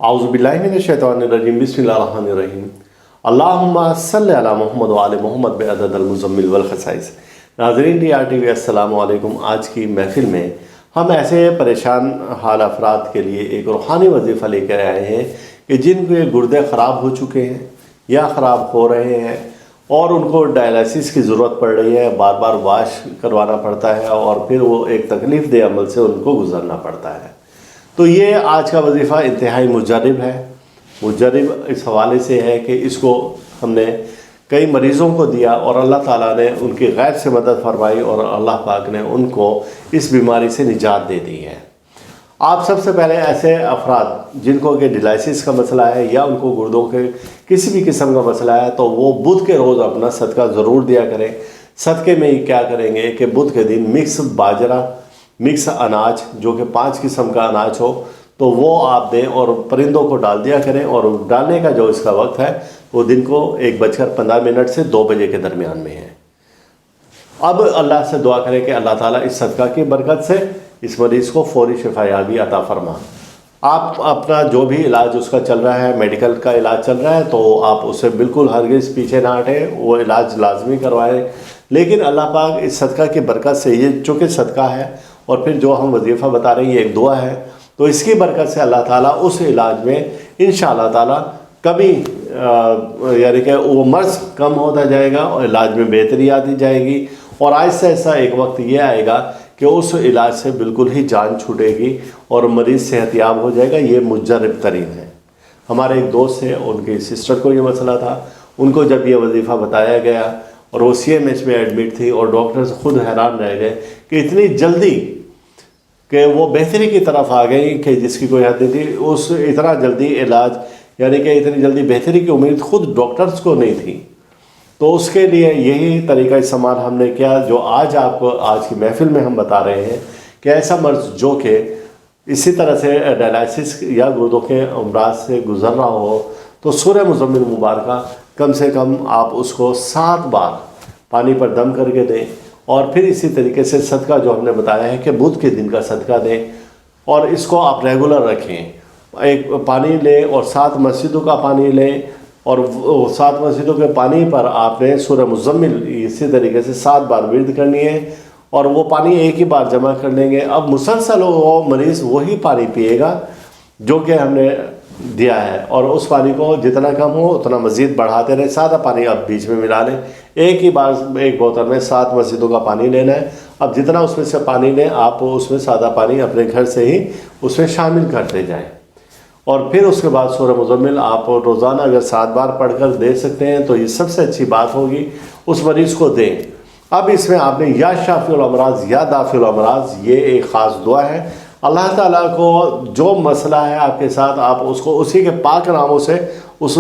औज़ुबिल्लाहिमिनश्शैतानिर्रजीम बिस्मिल्लाहिर्रहमानिर्रहीम अल्लाहुम्मा सल्लि अला मोहम्मद व आले मोहम्मद बिअददिल मुज़म्मिल वल खसाइस। नाज़रीन DRTV अस्सलामु अलैकुम। आज की महफ़िल में हम ऐसे परेशान हाल अफराद के लिए एक रूहानी वजीफ़ा लेकर आए हैं कि जिनके गुर्दे ख़राब हो चुके हैं या ख़राब हो रहे हैं और उनको डायलिसिस की ज़रूरत पड़ रही है, बार बार वाश करवाना पड़ता है और फिर वो एक तकलीफ़ दे अमल से उनको गुज़रना पड़ता है। तो ये आज का वजीफ़ा इंतहाई मुजर्रिब है। मुजर्रिब इस हवाले से है कि इसको हमने कई मरीज़ों को दिया और अल्लाह ताला ने उनकी गैब से मदद फरमाई और अल्लाह पाक ने उनको इस बीमारी से निजात दे दी है। आप सबसे पहले ऐसे अफराद जिनको कि डायलिसिस का मसला है या उनको गुर्दों के किसी भी किस्म का मसला है तो वो बुध के रोज़ अपना सदका ज़रूर दिया करें। सदक़े में ही क्या करेंगे कि बुध के दिन मिक्स बाजरा, मिक्स अनाज जो कि 5 किस्म का अनाज हो तो वो आप दें और परिंदों को डाल दिया करें। और डालने का जो इसका वक्त है वो दिन को 1:15 से 2 बजे के दरमियान में है। अब अल्लाह से दुआ करें कि अल्लाह ताला इस सदका की बरकत से इस मरीज़ को फौरी शिफायाबी अता फरमा। आप अपना जो भी इलाज उसका चल रहा है, मेडिकल का इलाज चल रहा है, तो आप उससे बिल्कुल हरगिज़ पीछे ना हटें, वो इलाज लाजमी करवाएं। लेकिन अल्लाह पाक इस सदका की बरकत से, ये चूँकि सदका है और फिर जो हम वजीफ़ा बता रहे हैं ये एक दुआ है, तो इसकी बरकत से अल्लाह ताला उस इलाज में इंशाअल्लाह ताला कभी यानी कि वो मर्ज़ कम होता जाएगा और इलाज में बेहतरी आती जाएगी और आहिस्ता आहिस्ता एक वक्त ये आएगा कि उस इलाज से बिल्कुल ही जान छूटेगी और मरीज़ सेहतयाब हो जाएगा। ये मुजर्रिब तरीन है। हमारे एक दोस्त है, उनकी सिस्टर को ये मसला था, उनको जब ये वजीफ़ा बताया गया और वो CMH में एडमिट थी और डॉक्टर्स खुद हैरान रह गए कि इतनी जल्दी कि वो बेहतरी की तरफ आ गई कि जिसकी कोई हद नहीं थी। उस इतना जल्दी इलाज यानी कि इतनी जल्दी बेहतरी की उम्मीद खुद डॉक्टर्स को नहीं थी। तो उसके लिए यही तरीका इस्तेमाल हमने किया जो आज आपको आज की महफ़िल में हम बता रहे हैं कि ऐसा मर्ज़ जो कि इसी तरह से डायलिसिस या गुर्दों के अमराज से गुज़र रहा हो तो सूरह मुज़म्मिल मुबारक कम से कम आप उसको 7 बार पानी पर दम करके दें और फिर इसी तरीके से सदका जो हमने बताया है कि बुध के दिन का सदका दें और इसको आप रेगुलर रखें। एक पानी लें और 7 मस्जिदों का पानी लें और 7 मस्जिदों के पानी पर आपने सूरह मुज़म्मिल इसी तरीके से 7 बार विर्द करनी है और वो पानी एक ही बार जमा कर लेंगे। अब मुसलसल वो मरीज़ वही पानी पिएगा जो कि हमने दिया है और उस पानी को जितना कम हो उतना मज़ीद बढ़ाते रहें। सादा पानी आप बीच में मिला लें। एक ही बार एक बोतल में 7 मस्जिदों का पानी लेना है। अब जितना उसमें से पानी लें आप उसमें सादा पानी अपने घर से ही उसमें शामिल करते जाएं और फिर उसके बाद सूरह मुज़म्मिल आप रोज़ाना अगर 7 बार पढ़कर दे सकते हैं तो ये सबसे अच्छी बात होगी, उस मरीज़ को दें। अब इसमें आपने या शाफ़िउल अमराज़ या दाफ़िउल अमराज़, ये एक ख़ास दुआ है। अल्लाह ताला को जो मसला है आपके साथ आप उसको उसी के पाक नामों से उस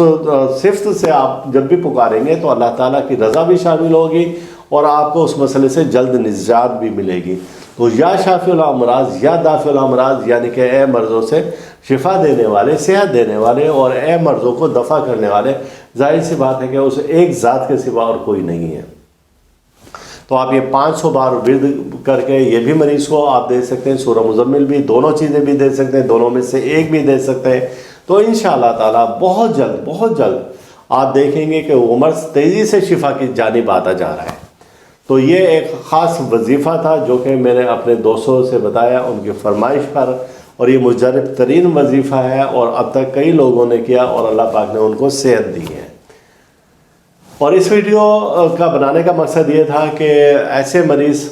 सिफ्त से आप जब भी पुकारेंगे तो अल्लाह ताला की रज़ा भी शामिल होगी और आपको उस मसले से जल्द निजात भी मिलेगी। तो या शाफ़िउल अमराज़ या दाफ़िउल अमराज़ यानी कि ए मर्ज़ों से शिफा देने वाले, सेहत देने वाले और ए मर्ज़ों को दफ़ा करने वाले। जाहिर सी बात है कि उस एक ज़ात के सिवा और कोई नहीं है। तो आप ये 500 बार विर्द करके ये भी मरीज़ को आप दे सकते हैं, सूरह मुज़म्मिल भी, दोनों चीज़ें भी दे सकते हैं, दोनों में से एक भी दे सकते हैं। तो इंशाअल्लाह ताला बहुत जल्द आप देखेंगे कि वो मर्ज़ तेज़ी से शिफा की जानिब आता जा रहा है। तो ये एक ख़ास वजीफ़ा था जो कि मैंने अपने दोस्तों से बताया उनकी फरमाइश पर और ये मुजर्रिब तरीन वजीफ़ा है और अब तक कई लोगों ने किया और अल्लाह पाक ने उनको सेहत दी है। और इस वीडियो का बनाने का मकसद ये था कि ऐसे मरीज़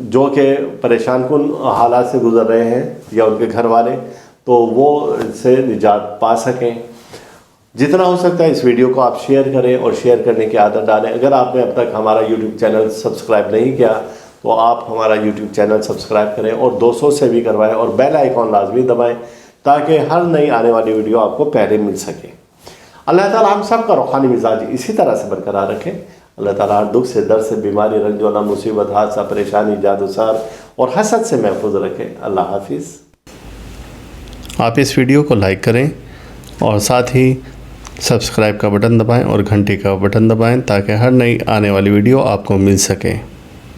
जो कि परेशान कुन हालात से गुज़र रहे हैं या उनके घर वाले तो वो इससे निजात पा सकें। जितना हो सकता है इस वीडियो को आप शेयर करें और शेयर करने की आदत डालें। अगर आपने अब तक हमारा YouTube चैनल सब्सक्राइब नहीं किया तो आप हमारा YouTube चैनल सब्सक्राइब करें और दोस्तों से भी करवाएं और बेल आइकॉन लाजमी दबाएं ताकि हर नई आने वाली वीडियो आपको पहले मिल सके। अल्लाह ताला हम सब का रूहानी मिजाज इसी तरह से बरकरार रखें। अल्लाह ताला हर दुख से, दर्द से, बीमारी, रंजोना, मुसीबत, हादसा, परेशानी, जादूसार और हसद से महफूज रखें। अल्लाह हाफिज़। आप इस वीडियो को लाइक करें और साथ ही सब्सक्राइब का बटन दबाएं और घंटी का बटन दबाएं ताकि हर नई आने वाली वीडियो आपको मिल सके।